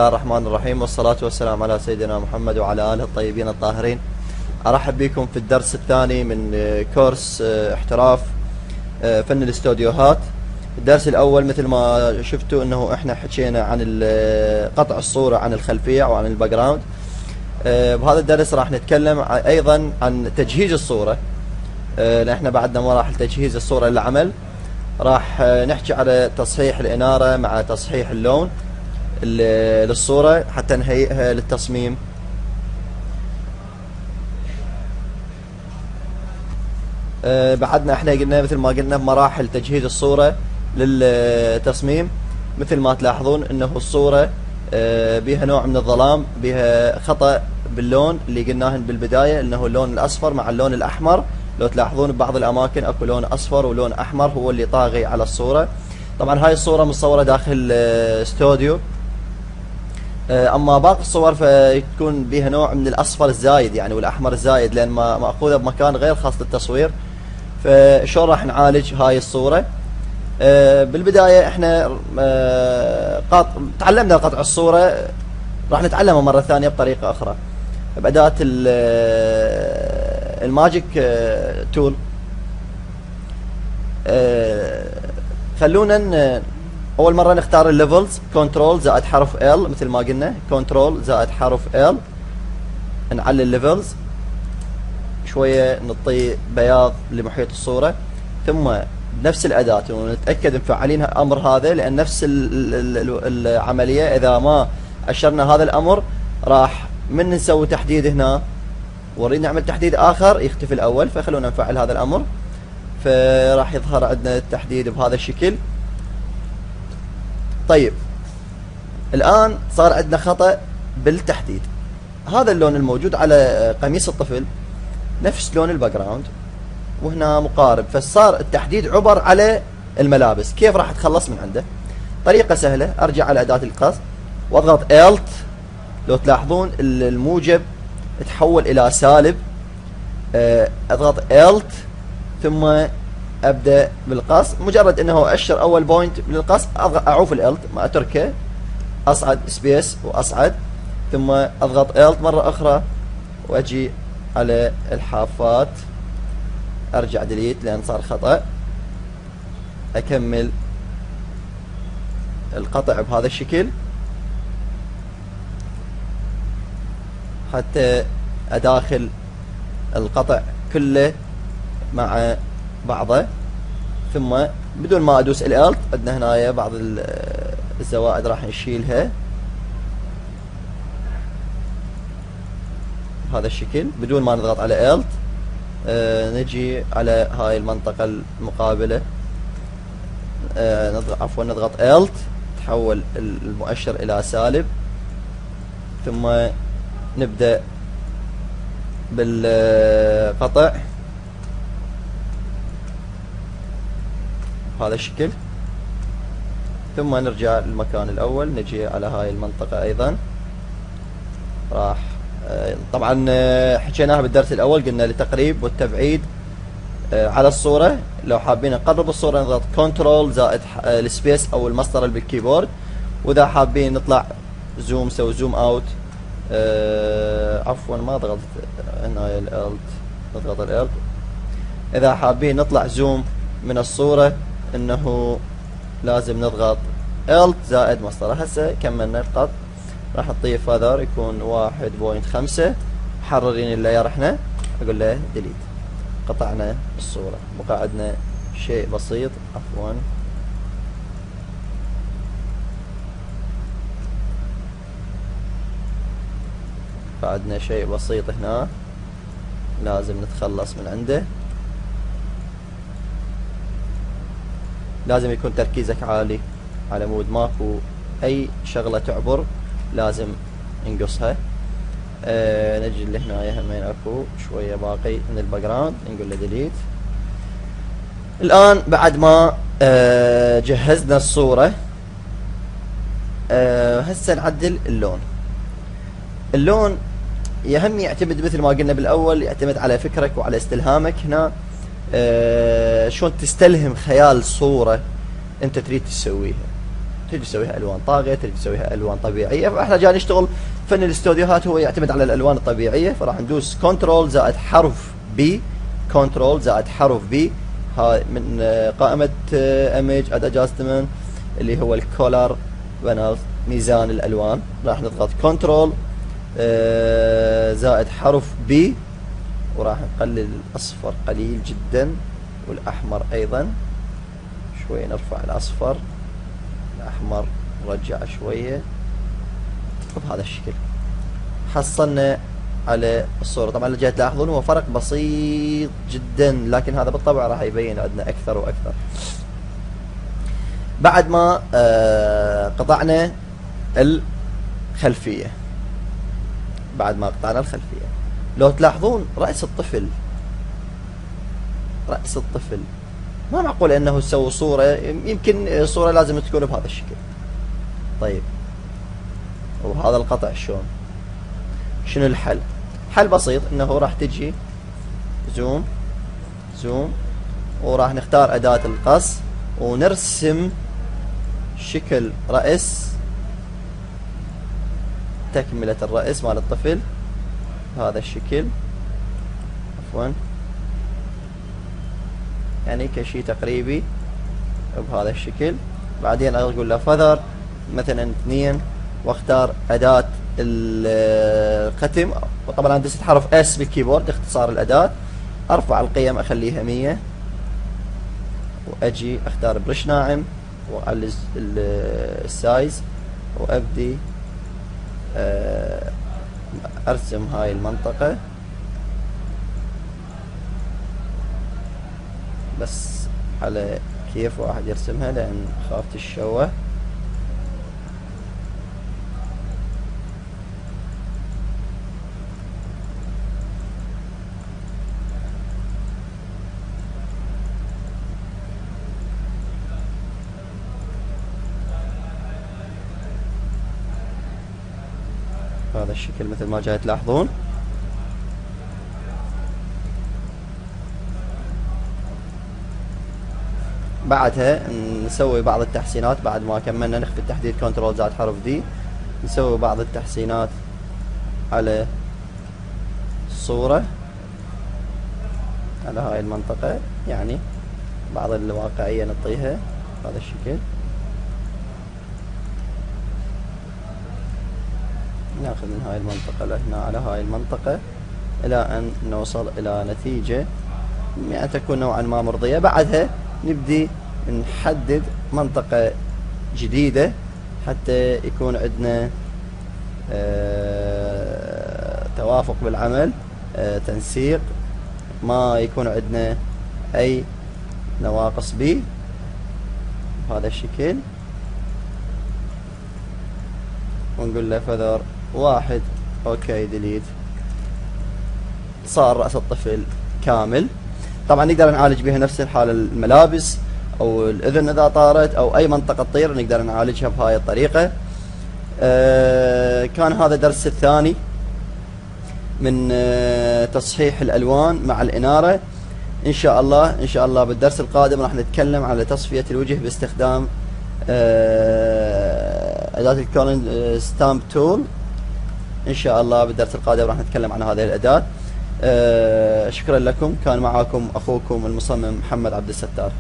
الله الرحمن الرحيم، والصلاة والسلام على سيدنا محمد وعلى آله الطيبين الطاهرين. أرحب بكم في الدرس الثاني من كورس احتراف فن الاستوديوهات. الدرس الأول مثل ما شفتوا أنه إحنا حكينا عن قطع الصورة عن الخلفية أو عن الباك جراوند. بهذا الدرس راح نتكلم أيضا عن تجهيز الصورة، لأن إحنا بعدنا مراحل تجهيز الصورة للعمل. راح نحكي على تصحيح الإنارة مع تصحيح اللون للصورة حتى نهيئها للتصميم. بعدنا احنا قلنا مثل ما قلنا بمراحل تجهيز الصورة للتصميم. مثل ما تلاحظون انه الصورة بها نوع من الظلام، بها خطأ باللون اللي قلناه بالبداية، انه اللون الاصفر مع اللون الاحمر. لو تلاحظون ببعض الاماكن اكو لون اصفر ولون احمر هو اللي طاغي على الصورة. طبعا هاي الصورة مصورة داخل استوديو، اما باقي الصور فتكون بها نوع من الاصفر الزايد يعني والاحمر الزايد، لان ماخوذه بمكان غير خاص للتصوير. فشلون راح نعالج هاي الصورة؟ بالبداية احنا تعلمنا قطع الصورة، راح نتعلمها مرة ثانية بطريقة اخرى بأداة الماجيك تول. خلونا اول مرة نختار الليفلز، كنترول زائد حرف ال، مثل ما قلنا كنترول زائد حرف ال، نعلي الليفلز شوية، نعطي بياض لمحيط الصورة، ثم بنفس الأداة ونتأكد مفعلين الأمر هذا، لأن نفس العملية إذا ما أشرنا هذا الأمر راح من نسوي تحديد هنا ونريد نعمل تحديد آخر يختفي الأول. فخلونا نفعل هذا الأمر، فراح يظهر عندنا التحديد بهذا الشكل. طيب الآن صار عندنا خطأ بالتحديد. هذا اللون الموجود على قميص الطفل نفس لون الباك جراوند وهنا مقارب، فصار التحديد عبر على الملابس. كيف راح اتخلص من عنده؟ طريقة سهلة، ارجع على أداة القص واضغط الت. لو تلاحظون الموجب تحول الى سالب، اضغط الت ثم ابدا بالقص. مجرد انه اشر اول بوينت للقص اعوف الالت ما اتركه، اصعد سبيس واصعد ثم اضغط الت مرة اخرى واجي على الحافات ارجع ديليت لان صار خطأ، اكمل القطع بهذا الشكل حتى اداخل القطع كله مع بعضه، ثم بدون ما ادوس الالت عندنا هنا بعض الزوائد راح نشيلها بهذا الشكل بدون ما نضغط على الت. نجي على هاي المنطقة المقابلة، نضغط الت تحول المؤشر الى سالب، ثم نبدأ بالقطع بهذا الشكل، ثم نرجع للمكان الاول. نجي على هاي المنطقة ايضا راح طبعا حكيناها بالدرس الاول، قلنا لتقريب والتبعيد على الصورة. لو حابين نقرب الصورة نضغط كنترول زائد السبيس او المسطرة بالكيبورد، واذا حابين نطلع زوم نسوي زوم اوت. عفوا ما ضغطت هنا الالت، نضغط الالت. اذا حابين نطلع زوم من الصورة انه لازم نضغط الت زائد مسطرة. هسه كملنا القط، راح نضيف هذا يكون 1.5، محررين اللاير احنا، اقول له ديليت. قطعنا الصورة، بقى عندنا شيء بسيط، عفوا بعدنا شيء بسيط هنا لازم نتخلص من عنده. لازم يكون تركيزك عالي على مود ماكو اي شغلة تعبر لازم نقصها. نجي لهنا همين اكو شوية باقي من الباك جراوند نقول له ديليت. الان بعد ما جهزنا الصورة هسه نعدل اللون. اللون يهم يعتمد مثل ما قلنا بالاول، يعتمد على فكرك وعلى استلهامك. هنا شلون تستلهم خيال صورة انت تريد تسويها. تجي تسويها الوان طاغيه، تجي تسويها الوان طبيعيه. فاحنا جاي نشتغل فن الاستوديوهات هو يعتمد على الالوان الطبيعيه، فراح ندوس كنترول زائد حرف بي، كنترول زائد حرف بي، هاي من قائمه ايمج اد ادجستمنت اللي هو الكولر بانل، ميزان الالوان. راح نضغط كنترول زائد حرف بي، وراح نقلل الاصفر قليل جدا والاحمر ايضا شوي، نرفع الاصفر، الاحمر نرجعه شويه بهذا الشكل. حصلنا على الصورة. طبعا اللي جاي تلاحظون هو فرق بسيط جدا، لكن هذا بالطبع راح يبين عندنا اكثر واكثر. بعد ما قطعنا الخلفية، بعد ما قطعنا الخلفية لو تلاحظون رأس الطفل، رأس الطفل ما معقول انه يسوي صورة، يمكن صورة لازم تكون بهذا الشكل. طيب وهذا القطع شلون؟ شنو الحل؟ حل بسيط، انه راح تجي زوم زوم، وراح نختار اداة القص ونرسم شكل رأس، تكملة الرأس مال الطفل بهذا الشكل، عفوا يعني كشي تقريبي بهذا الشكل. بعدين اقول له فذر مثلا 2، واختار اداة الختم، وطبعا انا دست حرف اس بالكيبورد اختصار الاداة. ارفع القيم اخليها 100، واجي اختار برش ناعم واعلي السايز، وابدي ارسم هاي المنطقة بس على كيف واحد يرسمها لان خاف تتشوه. هذا الشكل مثل ما جاي تلاحظون. بعدها نسوي بعض التحسينات، بعد ما كملنا نخفي التحديد كنترول زائد حرف دي، نسوي بعض التحسينات على الصورة على هاي المنطقة، يعني بعض الواقعية نعطيها بهذا الشكل. ناخذ من هاي المنطقة لهنا على هاي المنطقة الى ان نوصل الى نتيجة يعني تكون نوعا ما مرضية. بعدها نبدي نحدد منطقة جديدة حتى يكون عندنا توافق بالعمل، تنسيق، ما يكون عندنا اي نواقص به بهذا الشكل. ونقول له فذر 1، اوكي ديليت. صار رأس الطفل كامل. طبعا نقدر نعالج بها نفس الحالة الملابس او الاذن اذا طارت او اي منطقة تطير نقدر نعالجها بهاي الطريقة. كان هذا الدرس الثاني من تصحيح الالوان مع الانارة. ان شاء الله بالدرس القادم راح نتكلم على تصفية الوجه باستخدام اداة الكولن ستامب تول. ان شاء الله بالدرس القادم راح نتكلم عن هذه الاداة. شكرا لكم، كان معاكم اخوكم المصمم محمد عبد الستار.